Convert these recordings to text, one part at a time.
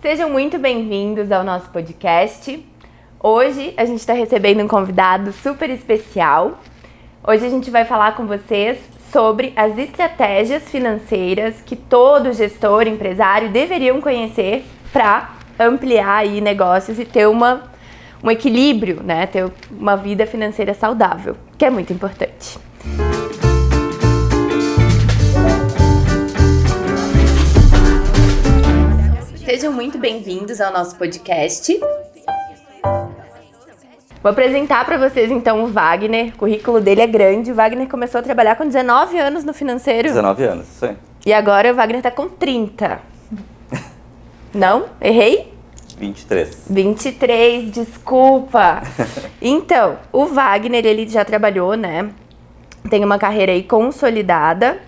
Sejam muito bem-vindos ao nosso podcast. Hoje a gente está recebendo um convidado super especial. Hoje a gente vai falar com vocês sobre as estratégias financeiras que todo gestor, empresário deveriam conhecer para ampliar aí negócios e ter um equilíbrio, né? Ter uma vida financeira saudável, que é muito importante. Sejam muito bem-vindos ao nosso podcast. Vou apresentar para vocês então o Wagner. O currículo dele é grande. O Wagner começou a trabalhar com 19 anos no financeiro. 19 anos, isso aí. E agora o Wagner tá com 30. Não? Errei? 23. 23, desculpa. Então, o Wagner, ele já trabalhou, né? Tem uma carreira aí consolidada.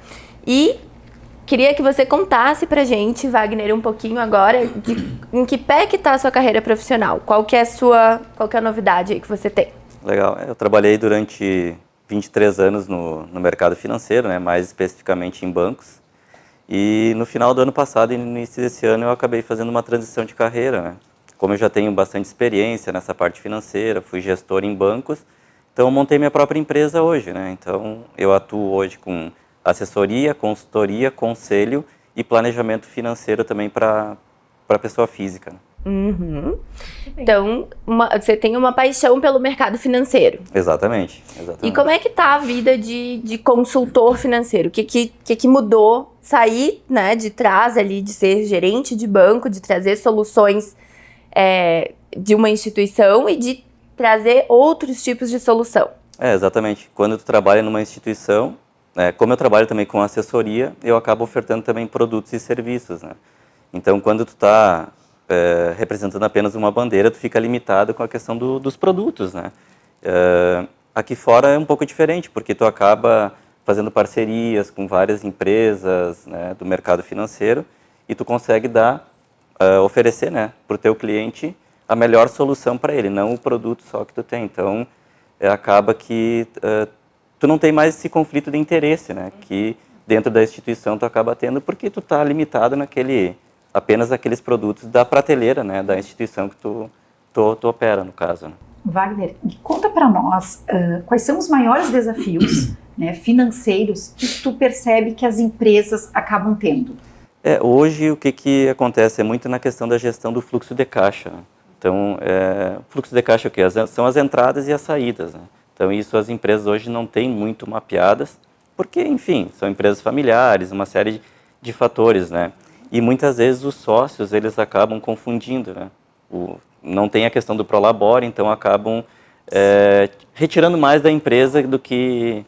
E queria que você contasse pra gente, Wagner, um pouquinho agora em que pé que tá a sua carreira profissional. Qual que é a novidade aí que você tem? Legal. Eu trabalhei durante 23 anos no mercado financeiro, né? Mais especificamente em bancos. E no final do ano passado e no início desse ano eu acabei fazendo uma transição de carreira, né? Como eu já tenho bastante experiência nessa parte financeira, fui gestor em bancos, então eu montei minha própria empresa hoje, né? Então eu atuo hoje com assessoria, consultoria, conselho e planejamento financeiro também para pessoa física. Uhum. Então, você tem uma paixão pelo mercado financeiro. Exatamente. E como é que tá a vida de consultor financeiro? O que mudou? Sair, né, de trás ali, de ser gerente de banco, de trazer soluções de uma instituição e de trazer outros tipos de solução. Exatamente. Quando tu trabalha numa instituição, como eu trabalho também com assessoria, eu acabo ofertando também produtos e serviços, né? Então, quando tu está representando apenas uma bandeira, tu fica limitado com a questão dos produtos, né? Aqui fora é um pouco diferente, porque tu acaba fazendo parcerias com várias empresas, né, do mercado financeiro e tu consegue oferecer, né, para o teu cliente a melhor solução para ele, não o produto só que tu tem. Então, acaba que tu não tem mais esse conflito de interesse, né, que dentro da instituição tu acaba tendo, porque tu está limitado apenas aqueles produtos da prateleira, né, da instituição que tu opera, no caso, né. Wagner, conta para nós quais são os maiores desafios, né, financeiros que tu percebe que as empresas acabam tendo? Hoje o que acontece é muito na questão da gestão do fluxo de caixa, né? Então, fluxo de caixa é o quê? São as entradas e as saídas, né? Então, isso as empresas hoje não têm muito mapeadas, porque, enfim, são empresas familiares, uma série de fatores, né? E muitas vezes os sócios, eles acabam confundindo, né? Não tem a questão do prolabore, então acabam retirando mais da empresa do que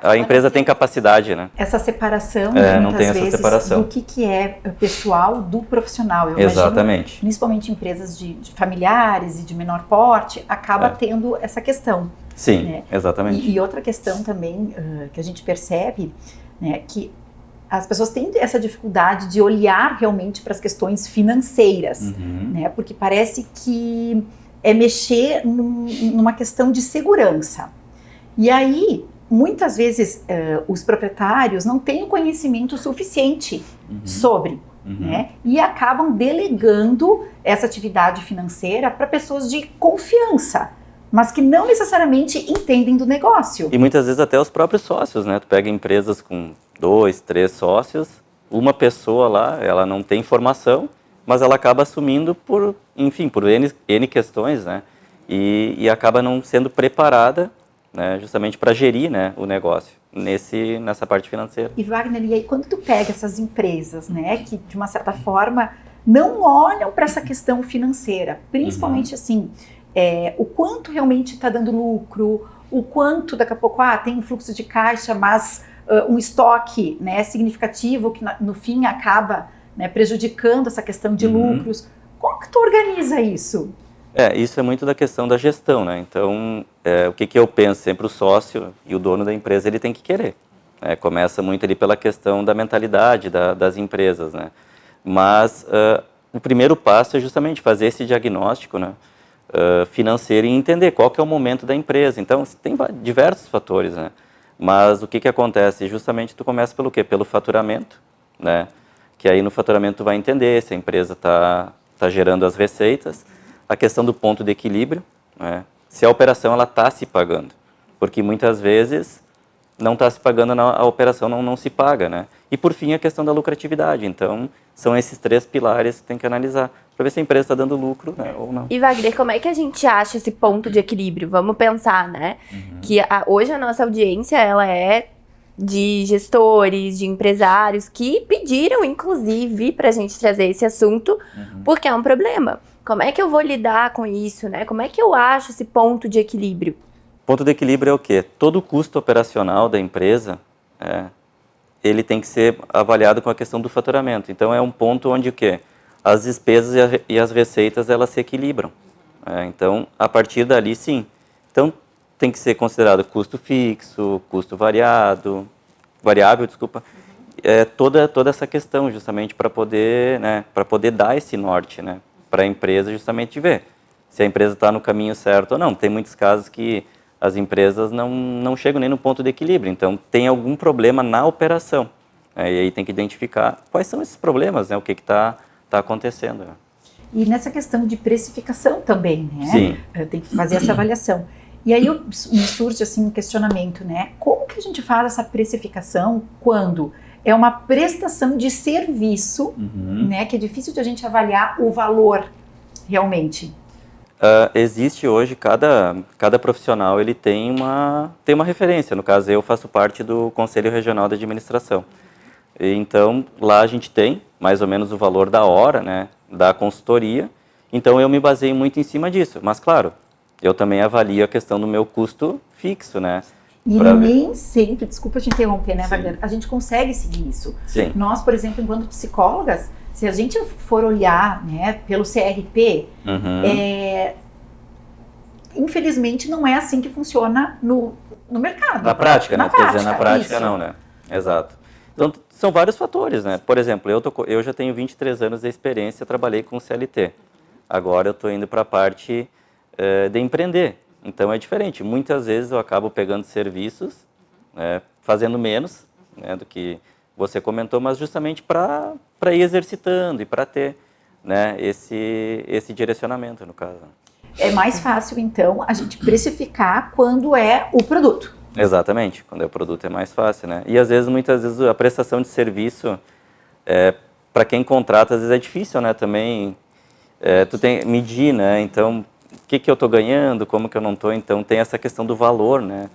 a empresa tem capacidade, né? Essa separação, não tem essa separação. Do que é pessoal do profissional. Eu Exatamente. Imagino, principalmente empresas de familiares e de menor porte, acaba tendo essa questão. Sim, né? Exatamente. E outra questão também que a gente percebe, né, que as pessoas têm essa dificuldade de olhar realmente para as questões financeiras, né? Porque parece que é mexer numa questão de segurança. E aí, muitas vezes, os proprietários não têm o conhecimento suficiente sobre, né? E acabam delegando essa atividade financeira para pessoas de confiança, mas que não necessariamente entendem do negócio. E muitas vezes até os próprios sócios, né? Tu pega empresas com 2, 3 sócios, uma pessoa lá, ela não tem formação, mas ela acaba assumindo por N questões, né? E acaba não sendo preparada, né, justamente para gerir, né, o negócio nessa parte financeira. E Wagner, e aí quando tu pega essas empresas, né, que de uma certa forma não olham para essa questão financeira, principalmente assim, o quanto realmente está dando lucro, o quanto daqui a pouco tem um fluxo de caixa, mas um estoque, né, significativo que no fim acaba, né, prejudicando essa questão de lucros. Como que tu organiza isso? Isso é muito da questão da gestão, né? Então, o que eu penso sempre, o sócio e o dono da empresa, ele tem que querer. Começa muito ali pela questão da mentalidade das empresas, né? Mas o primeiro passo é justamente fazer esse diagnóstico, né, financeiro e entender qual que é o momento da empresa. Então, tem diversos fatores, né? Mas o que acontece? Justamente tu começa pelo quê? Pelo faturamento, né? que aí no faturamento tu vai entender se a empresa está gerando as receitas, a questão do ponto de equilíbrio, né? Se a operação ela está se pagando, porque muitas vezes não está se pagando, a operação não se paga, né? E por fim a questão da lucratividade. Então são esses 3 pilares que tem que analisar para ver se a empresa está dando lucro, né, ou não. E Wagner, como é que a gente acha esse ponto de equilíbrio? Vamos pensar, né? Que hoje a nossa audiência ela é de gestores, de empresários que pediram, inclusive, para a gente trazer esse assunto, porque é um problema. Como é que eu vou lidar com isso, né? Como é que eu acho esse ponto de equilíbrio? Ponto de equilíbrio é o quê? Todo o custo operacional da empresa, ele tem que ser avaliado com a questão do faturamento. Então, é um ponto onde o quê? As despesas e as receitas, elas se equilibram. Então, a partir dali, sim. Então, tem que ser considerado custo fixo, custo variável, toda essa questão, justamente para poder, né, dar esse norte, né, para a empresa, justamente ver se a empresa está no caminho certo ou não. Tem muitos casos que as empresas não chegam nem no ponto de equilíbrio, então tem algum problema na operação. E aí tem que identificar quais são esses problemas, né, o que está acontecendo. Né. E nessa questão de precificação também, né? Sim. Tem que fazer essa avaliação. E aí me surge assim um questionamento, né? Como que a gente faz essa precificação quando é uma prestação de serviço, né? Que é difícil de a gente avaliar o valor realmente. Existe hoje, cada profissional ele tem uma referência. No caso, eu faço parte do Conselho Regional de Administração. Então, lá a gente tem mais ou menos o valor da hora, né, da consultoria. Então, eu me baseio muito em cima disso. Mas, claro, eu também avalio a questão do meu custo fixo, né? E nem sempre, desculpa te interromper, né, Wagner? A gente consegue seguir isso. Sim. Nós, por exemplo, enquanto psicólogas, se a gente for olhar, né, pelo CRP, infelizmente não é assim que funciona no mercado. Na prática, né? Quer dizer, na prática isso. não, né? Exato. Então, são vários fatores, né? Por exemplo, eu já tenho 23 anos de experiência, trabalhei com CLT. Agora eu estou indo para a parte de empreender. Então é diferente. Muitas vezes eu acabo pegando serviços, fazendo menos, né, do que você comentou, mas justamente para ir exercitando e para ter, né, esse direcionamento, no caso. É mais fácil, então, a gente precificar quando é o produto. Exatamente, quando é o produto é mais fácil, né? E às vezes, muitas vezes, a prestação de serviço, para quem contrata, às vezes é difícil, né? Também, tu tem medir, né? Então, o que eu estou ganhando, como que eu não estou? Então, tem essa questão do valor, né?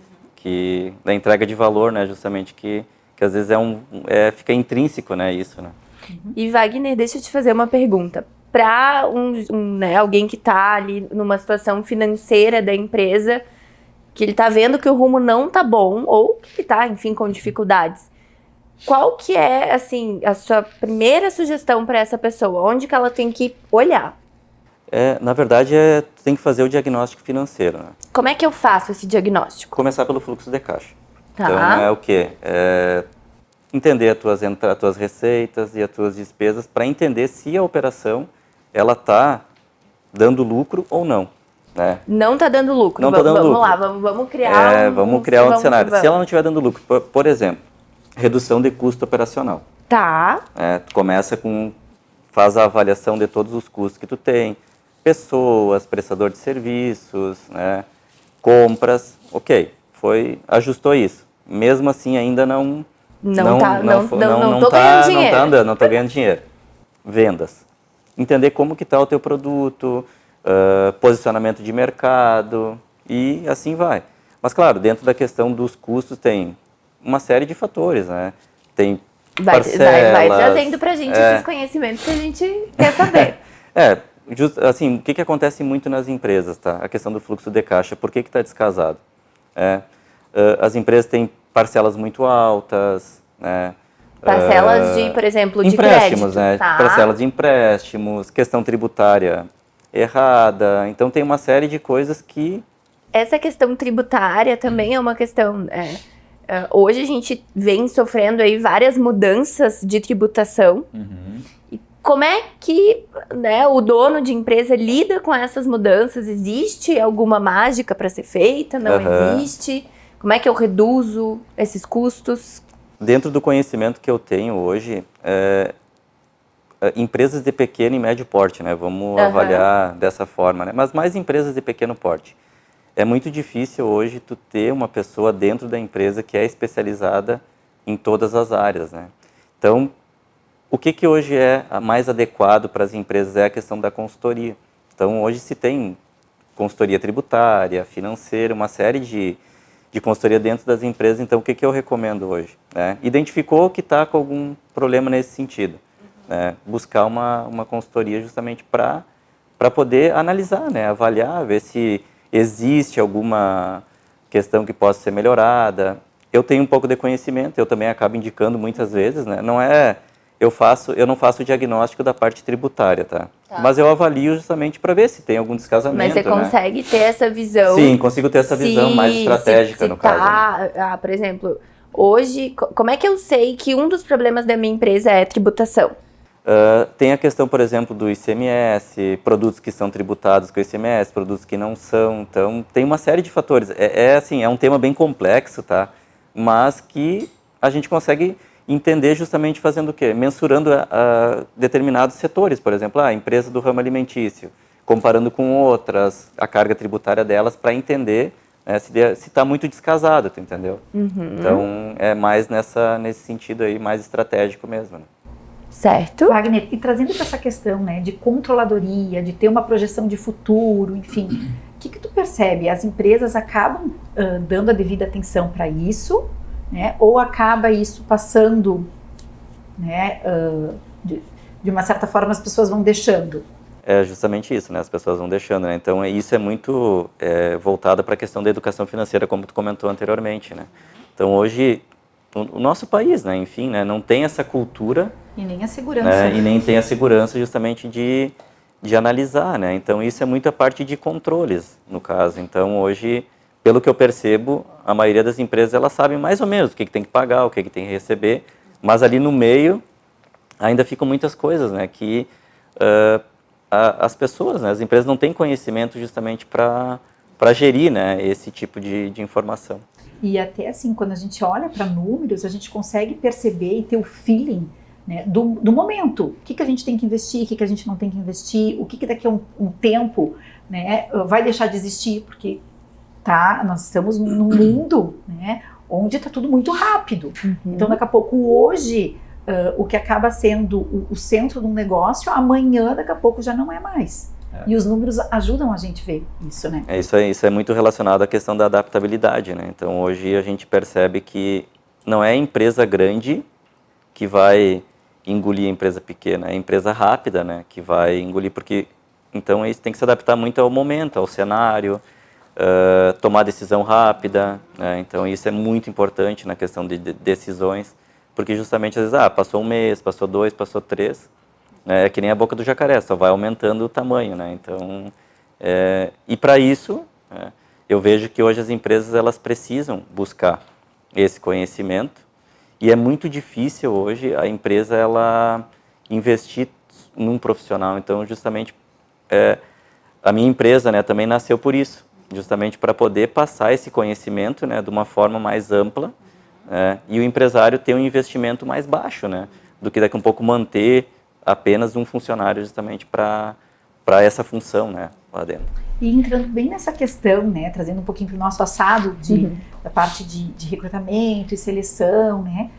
Da entrega de valor, né? Justamente que às vezes fica intrínseco, né? Isso, né? E Wagner, deixa eu te fazer uma pergunta. Para né, alguém que está ali numa situação financeira da empresa, que ele está vendo que o rumo não está bom, ou que está, enfim, com dificuldades, qual que é, assim, a sua primeira sugestão para essa pessoa? Onde que ela tem que olhar? Na verdade, tu tem que fazer o diagnóstico financeiro, né? Como é que eu faço esse diagnóstico? Começar pelo fluxo de caixa. Tá. Então, é o quê? Entender as tuas receitas e as tuas despesas para entender se a operação ela está dando lucro ou não. Né? Não está dando lucro. Não está dando lucro. Vamos lá, vamos criar vamos criar outro cenário. Se ela não estiver dando lucro, por exemplo, redução de custo operacional. Tá. Tu começa faz a avaliação de todos os custos que tu tem, pessoas, prestador de serviços, né, compras, ok, ajustou isso. Mesmo assim ainda não tô ganhando dinheiro. Não tô ganhando dinheiro. Vendas. Entender como que está o teu produto, posicionamento de mercado e assim vai. Mas claro, dentro da questão dos custos tem uma série de fatores, né? Tem parcelas. Vai trazendo pra gente esses conhecimentos que a gente quer saber. Assim, o que acontece muito nas empresas, tá? A questão do fluxo de caixa, por que está descasado? As empresas têm parcelas muito altas, né? Parcelas de, por exemplo, de empréstimos, crédito. Né? Tá. Parcelas de empréstimos, questão tributária errada. Então tem uma série de coisas que... Essa questão tributária também é uma questão... hoje a gente vem sofrendo aí várias mudanças de tributação. E como é que, né, o dono de empresa lida com essas mudanças? Existe alguma mágica para ser feita? Não existe? Como é que eu reduzo esses custos? Dentro do conhecimento que eu tenho hoje, empresas de pequeno e médio porte, né? Vamos avaliar dessa forma, né? Mas mais empresas de pequeno porte. É muito difícil hoje tu ter uma pessoa dentro da empresa que é especializada em todas as áreas, né? Então, o que hoje é mais adequado para as empresas é a questão da consultoria. Então, hoje se tem consultoria tributária, financeira, uma série de consultoria dentro das empresas. Então, o que eu recomendo hoje? Né? Identificou que está com algum problema nesse sentido. Né? Buscar uma consultoria justamente para poder analisar, né? Avaliar, ver se existe alguma questão que possa ser melhorada. Eu tenho um pouco de conhecimento, eu também acabo indicando muitas vezes, né? Não é... Eu não faço o diagnóstico da parte tributária, tá? Mas eu avalio justamente para ver se tem algum descasamento. Mas você consegue ter essa visão? Sim, consigo ter essa visão mais estratégica, no caso. Né? Por exemplo, hoje, como é que eu sei que um dos problemas da minha empresa é tributação? Tem a questão, por exemplo, do ICMS, produtos que são tributados com ICMS, produtos que não são. Então, tem uma série de fatores. Assim, é um tema bem complexo, tá? Mas que a gente consegue entender justamente fazendo o quê? Mensurando determinados setores, por exemplo, a empresa do ramo alimentício, comparando com outras, a carga tributária delas, para entender se está muito descasado, tu entendeu? Então, é mais nesse sentido aí, mais estratégico mesmo. Né? Certo. Wagner, e trazendo para essa questão, né, de controladoria, de ter uma projeção de futuro, enfim, o que tu percebe? As empresas acabam dando a devida atenção para isso, né, ou acaba isso passando, né, de uma certa forma as pessoas vão deixando? É justamente isso, né? As pessoas vão deixando, né? Então, isso é muito voltado para a questão da educação financeira, como tu comentou anteriormente, né? Então, hoje, o nosso país, né? Enfim, né? Não tem essa cultura... E nem a segurança. E nem tem a segurança justamente de analisar, né? Então, isso é muito a parte de controles, no caso. Então, hoje, pelo que eu percebo, a maioria das empresas, elas sabem mais ou menos o que tem que pagar, o que tem que receber, mas ali no meio, ainda ficam muitas coisas, né? Que as pessoas, né? As empresas não têm conhecimento justamente para gerir, né? Esse tipo de informação. E até assim, quando a gente olha para números, a gente consegue perceber e ter o feeling, né, do momento. O que a gente tem que investir, o que a gente não tem que investir, o que daqui a um tempo, né, vai deixar de existir, porque nós estamos num mundo, né, onde está tudo muito rápido. Então, daqui a pouco, hoje, o que acaba sendo o centro de um negócio, amanhã, daqui a pouco, já não é mais. E os números ajudam a gente a ver isso, né? Isso é muito relacionado à questão da adaptabilidade, né? Então, hoje a gente percebe que não é a empresa grande que vai engolir a empresa pequena, é a empresa rápida, né, que vai engolir, porque então isso tem que se adaptar muito ao momento, ao cenário, tomar decisão rápida, né? Então isso é muito importante na questão de decisões, porque justamente às vezes, passou um mês, passou 2, passou 3, né? É que nem a boca do jacaré, só vai aumentando o tamanho, né? Então, e para isso, eu vejo que hoje as empresas elas precisam buscar esse conhecimento. E é muito difícil hoje a empresa ela investir num profissional. Então, justamente, a minha empresa, né, também nasceu por isso. Justamente para poder passar esse conhecimento, né, de uma forma mais ampla. E o empresário ter um investimento mais baixo, né, do que daqui a um pouco manter apenas um funcionário justamente para essa função, né, lá dentro. E entrando bem nessa questão, né, trazendo um pouquinho para o nosso assado da parte de recrutamento e seleção, né,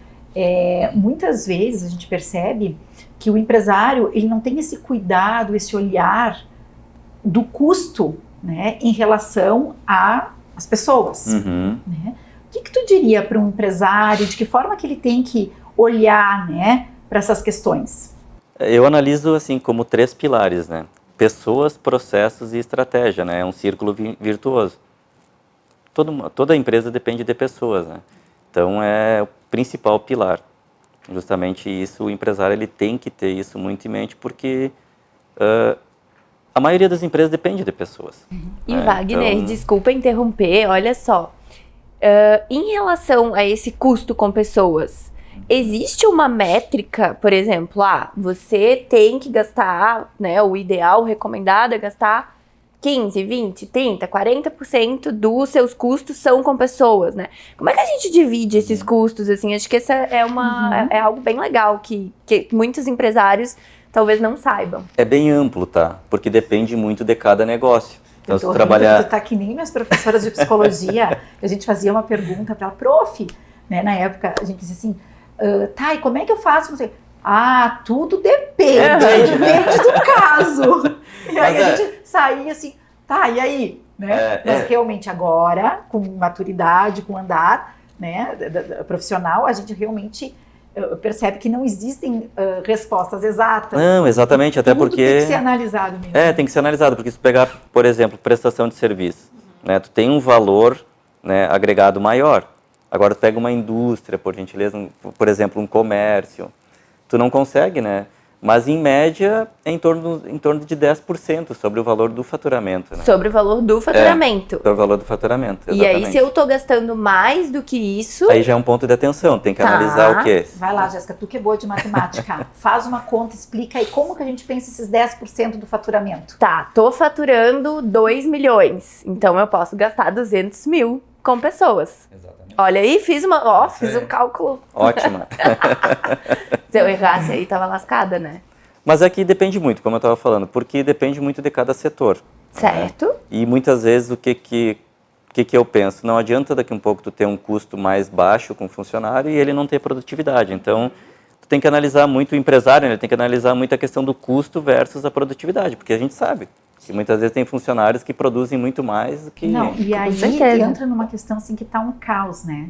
muitas vezes a gente percebe que o empresário ele não tem esse cuidado, esse olhar do custo, né, em relação às pessoas. Né? O que tu diria para um empresário, de que forma que ele tem que olhar, né, para essas questões? Eu analiso assim como 3 pilares, né? Pessoas, processos e estratégia, né? É um círculo virtuoso. Toda empresa depende de pessoas, né? Então, é o principal pilar. Justamente isso, o empresário ele tem que ter isso muito em mente, porque a maioria das empresas depende de pessoas. E Wagner, então... desculpa interromper, olha só. Em relação a esse custo com pessoas, existe uma métrica, por exemplo, você tem que gastar, né, o ideal, o recomendado é gastar 15, 20, 30, 40% dos seus custos são com pessoas, né? Como é que a gente divide esses custos, assim? Acho que essa é algo bem legal que muitos empresários talvez não saibam. É bem amplo, tá? Porque depende muito de cada negócio. Então, se Tu trabalhar... tá que nem minhas professoras de psicologia, a gente fazia uma pergunta para ela, prof, né, na época a gente dizia assim, tá, e como é que eu faço? Não sei. Ah, tudo depende do caso. E aí a gente saía assim, tá, e aí? Né? Mas realmente agora, com maturidade, com andar, né, profissional, a gente realmente percebe que não existem respostas exatas. Não, exatamente, até porque... tem que ser analisado mesmo. Tem que ser analisado, porque se pegar, por exemplo, prestação de serviço, né, tu tem um valor, né, agregado maior. Agora tu pega uma indústria, por gentileza, por exemplo, um comércio, tu não consegue, né? Mas, em média, é em torno de 10% sobre o valor do faturamento. Né? Sobre o valor do faturamento. Sobre o valor do faturamento, exatamente. E aí, se eu tô gastando mais do que isso... Aí já é um ponto de atenção, tem que analisar o quê? Vai lá, Jéssica, tu que é boa de matemática. Faz uma conta, explica aí como que a gente pensa esses 10% do faturamento. Tá, tô faturando 2 milhões, então eu posso gastar 200 mil com pessoas. Exatamente. Olha aí, fiz um cálculo. Ótima. Se eu errasse aí, tava lascada, né? Mas aqui depende muito, como eu estava falando, porque depende muito de cada setor. Certo. Né? E muitas vezes o que eu penso? Não adianta daqui um pouco tu ter um custo mais baixo com o funcionário e ele não ter produtividade. Então, tu tem que analisar muito o empresário, ele tem que analisar muito a questão do custo versus a produtividade, porque a gente sabe que muitas vezes tem funcionários que produzem muito mais do que... Não, e aí certeza. entra numa questão assim que tá um caos, né?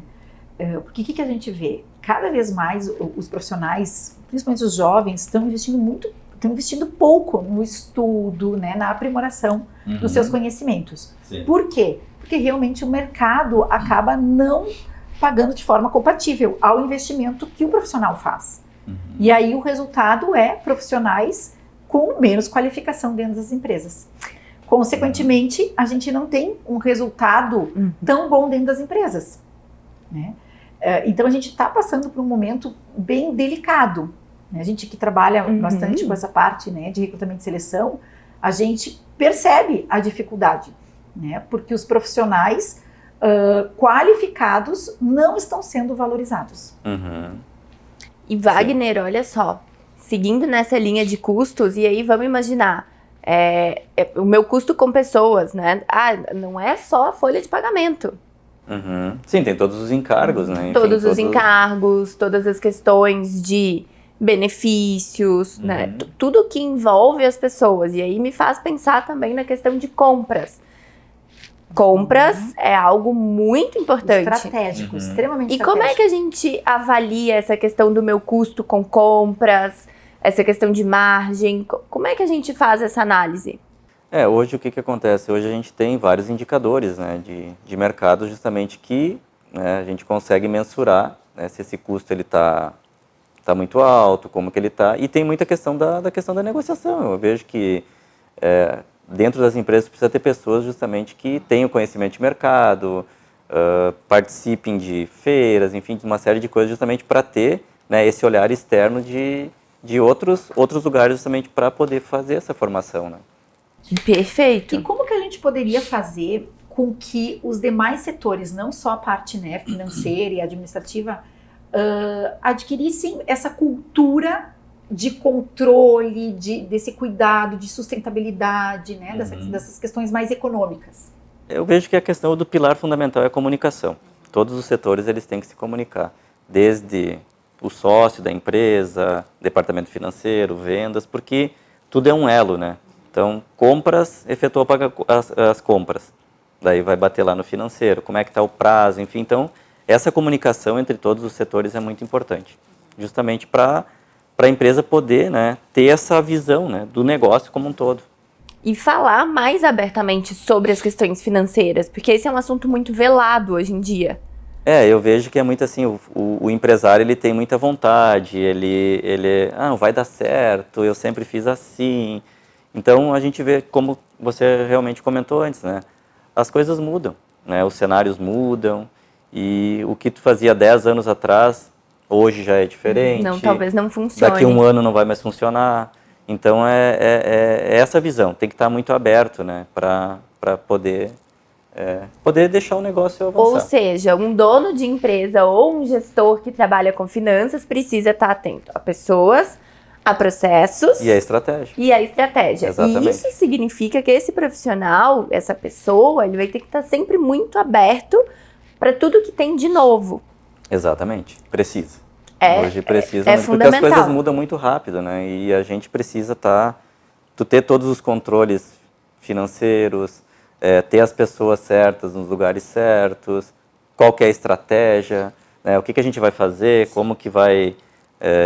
Porque o que a gente vê? Cada vez mais os profissionais, principalmente os jovens, estão investindo pouco no estudo, né, na aprimoração dos seus conhecimentos. Sim. Por quê? Porque realmente o mercado acaba não pagando de forma compatível ao investimento que o profissional faz. E aí o resultado é profissionais com menos qualificação dentro das empresas. Consequentemente, a gente não tem um resultado tão bom dentro das empresas, né? Então a gente está passando por um momento bem delicado, né? A gente que trabalha bastante com essa parte, né, de recrutamento e seleção, a gente percebe a dificuldade, né? Porque os profissionais qualificados não estão sendo valorizados. E Wagner, olha só, seguindo nessa linha de custos, e aí vamos imaginar, o meu custo com pessoas, né? Não é só a folha de pagamento. Sim, tem todos os encargos, né? Enfim, todos os encargos, todas as questões de benefícios, né? Tudo que envolve as pessoas. E aí me faz pensar também na questão de compras. Compras é algo muito importante. Estratégico, extremamente E estratégico. como é que a gente avalia essa questão do meu custo com compras, essa questão de margem? Como é que a gente faz essa análise? Hoje o que acontece? Hoje a gente tem vários indicadores, né, de mercado justamente que, né, a gente consegue mensurar, né, se esse custo ele tá muito alto, como que ele está. E tem muita questão da questão da negociação. Eu vejo que dentro das empresas precisa ter pessoas justamente que tenham conhecimento de mercado, participem de feiras, enfim, de uma série de coisas justamente para ter, né, esse olhar externo de outros lugares justamente para poder fazer essa formação, né? Perfeito. E como que a gente poderia fazer com que os demais setores, não só a parte, né, financeira e administrativa, adquirissem essa cultura de controle, desse cuidado, de sustentabilidade, né, dessas questões mais econômicas? Eu vejo que a questão do pilar fundamental é a comunicação. Todos os setores eles têm que se comunicar, desde o sócio da empresa, departamento financeiro, vendas, porque tudo é um elo, né? Então, compras, efetuou as compras. Daí vai bater lá no financeiro, como é que está o prazo, enfim. Então, essa comunicação entre todos os setores é muito importante. Justamente para a empresa poder, né, ter essa visão, né, do negócio como um todo. E falar mais abertamente sobre as questões financeiras, porque esse é um assunto muito velado hoje em dia. Eu vejo que é muito assim, o empresário ele tem muita vontade, ele vai dar certo, eu sempre fiz assim. Então, a gente vê, como você realmente comentou antes, né? As coisas mudam, né? Os cenários mudam e o que tu fazia 10 anos atrás, hoje já é diferente. Não, talvez não funcione. Daqui a um ano não vai mais funcionar. Então, é essa visão. Tem que estar muito aberto, né? Para poder deixar o negócio avançar. Ou seja, um dono de empresa ou um gestor que trabalha com finanças precisa estar atento a pessoas, a processos e a estratégia. E isso significa que esse profissional, essa pessoa, ele vai ter que estar sempre muito aberto para tudo que tem de novo. Exatamente, precisa. Hoje precisa, é porque fundamental. as coisas mudam muito rápido, né? E a gente precisa tu ter todos os controles financeiros, ter as pessoas certas nos lugares certos, qual que é a estratégia, né? O que a gente vai fazer, como que vai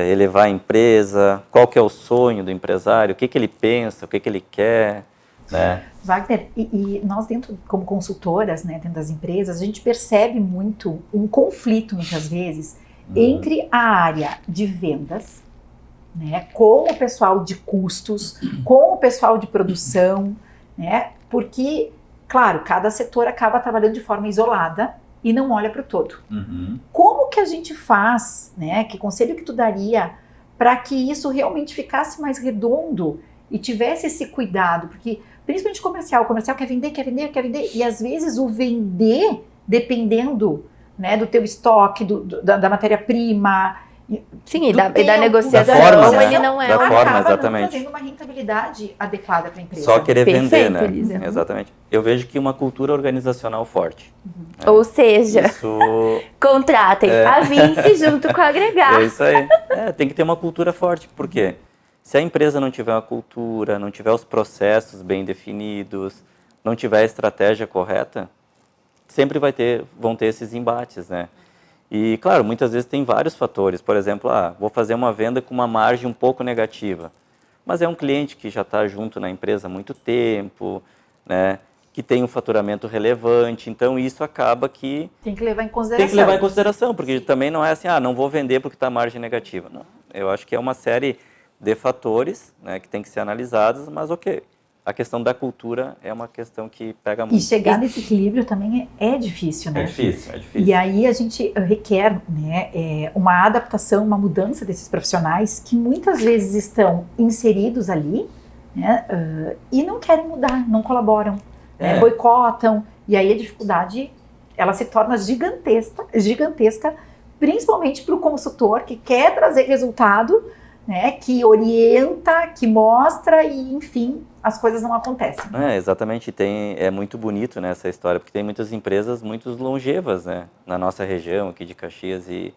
elevar a empresa, qual que é o sonho do empresário, o que ele pensa, o que ele quer, né? Wagner, e nós como consultoras, né, dentro das empresas, a gente percebe muito um conflito, muitas vezes, entre a área de vendas, né, com o pessoal de custos, com o pessoal de produção, né, porque, claro, cada setor acaba trabalhando de forma isolada e não olha para o todo. Como que a gente faz, né, que conselho que tu daria para que isso realmente ficasse mais redondo e tivesse esse cuidado? Porque, principalmente o comercial quer vender, e às vezes o vender, dependendo, né, do teu estoque, da matéria-prima, sim, e da negociação, forma, ele não é da forma, exatamente. Não trazendo uma rentabilidade adequada para a empresa. Só querer vender, né? Lisa. Exatamente. Eu vejo que uma cultura organizacional forte. Ou seja, isso... contratem a Vinci junto com a Agregar. É isso aí. Tem que ter uma cultura forte. Por quê? Se a empresa não tiver uma cultura, não tiver os processos bem definidos, não tiver a estratégia correta, sempre vão ter esses embates, né? E, claro, muitas vezes tem vários fatores. Por exemplo, vou fazer uma venda com uma margem um pouco negativa. Mas é um cliente que já está junto na empresa há muito tempo, né? Que tem um faturamento relevante. Então, isso acaba que... Tem que levar em consideração. Tem que levar em consideração, porque também não é assim, não vou vender porque está a margem negativa. Não. Eu acho que é uma série de fatores, né, que tem que ser analisados, mas ok. A questão da cultura é uma questão que pega muito. E chegar nesse equilíbrio também é difícil, né? É difícil. E aí a gente requer, né, uma adaptação, uma mudança desses profissionais que muitas vezes estão inseridos ali, né, e não querem mudar, não colaboram, né, boicotam. E aí a dificuldade, ela se torna gigantesca, principalmente para o consultor que quer trazer resultado, né, que orienta, que mostra e, enfim, as coisas não acontecem. Exatamente. É muito bonito, né, essa história, porque tem muitas empresas muito longevas, né, na nossa região aqui de Caxias, e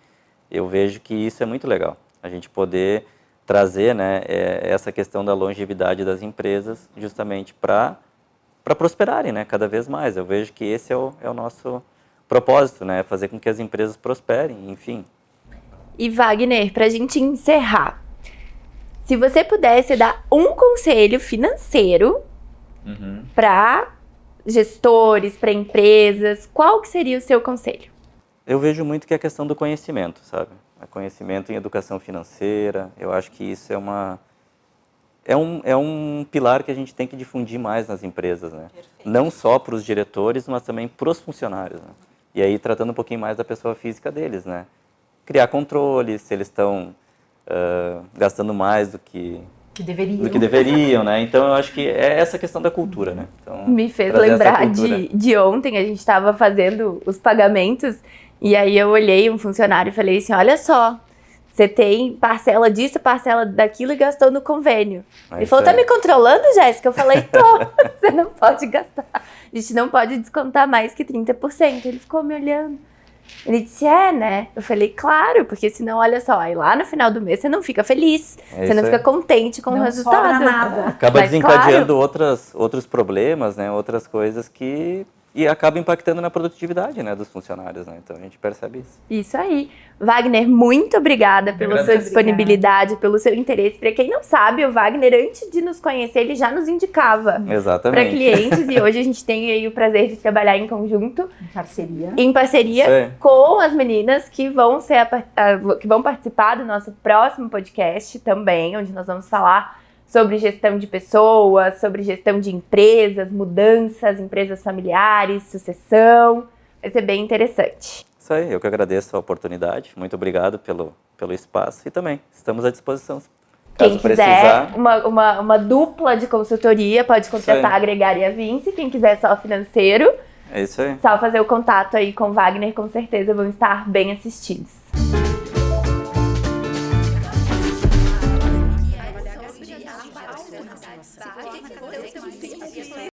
eu vejo que isso é muito legal. A gente poder trazer, né, essa questão da longevidade das empresas justamente para prosperarem, né, cada vez mais. Eu vejo que esse é o nosso propósito, né, fazer com que as empresas prosperem, enfim. E Wagner, para a gente encerrar, se você pudesse dar um conselho financeiro para gestores, para empresas, qual que seria o seu conselho? Eu vejo muito que é a questão do conhecimento, sabe? O conhecimento em educação financeira, eu acho que isso é um pilar que a gente tem que difundir mais nas empresas, né? Perfeito. Não só para os diretores, mas também para os funcionários, né? E aí tratando um pouquinho mais da pessoa física deles, né? Criar controles, se eles estão gastando mais do que deveriam, né? Então eu acho que é essa questão da cultura, né? Então, me fez lembrar de ontem, a gente estava fazendo os pagamentos e aí eu olhei um funcionário e falei assim, olha só, você tem parcela disso, parcela daquilo e gastou no convênio. Ele falou, tá me controlando, Jéssica? Eu falei, tô, você não pode gastar. A gente não pode descontar mais que 30%. Ele ficou me olhando. Ele disse, né? Eu falei, claro, porque senão, olha só, aí lá no final do mês você não fica feliz, você não fica contente com o resultado. Não sobra nada. Acaba desencadeando outros problemas, né? Outras coisas e acaba impactando na produtividade, né, dos funcionários, né? Então a gente percebe isso. Isso aí. Wagner, muito obrigada pela sua disponibilidade, pelo seu interesse. Para quem não sabe, o Wagner, antes de nos conhecer, ele já nos indicava para clientes e hoje a gente tem aí o prazer de trabalhar em conjunto, em parceria com as meninas que vão participar do nosso próximo podcast também, onde nós vamos falar sobre gestão de pessoas, sobre gestão de empresas, mudanças, empresas familiares, sucessão. Vai ser bem interessante. Isso aí, eu que agradeço a oportunidade. Muito obrigado pelo espaço e também estamos à disposição. Quem quiser uma dupla de consultoria, pode contratar a Agregar e a Vinci. Quem quiser só financeiro, é isso aí. Só fazer o contato aí com o Wagner, com certeza vão estar bem assistidos. Você que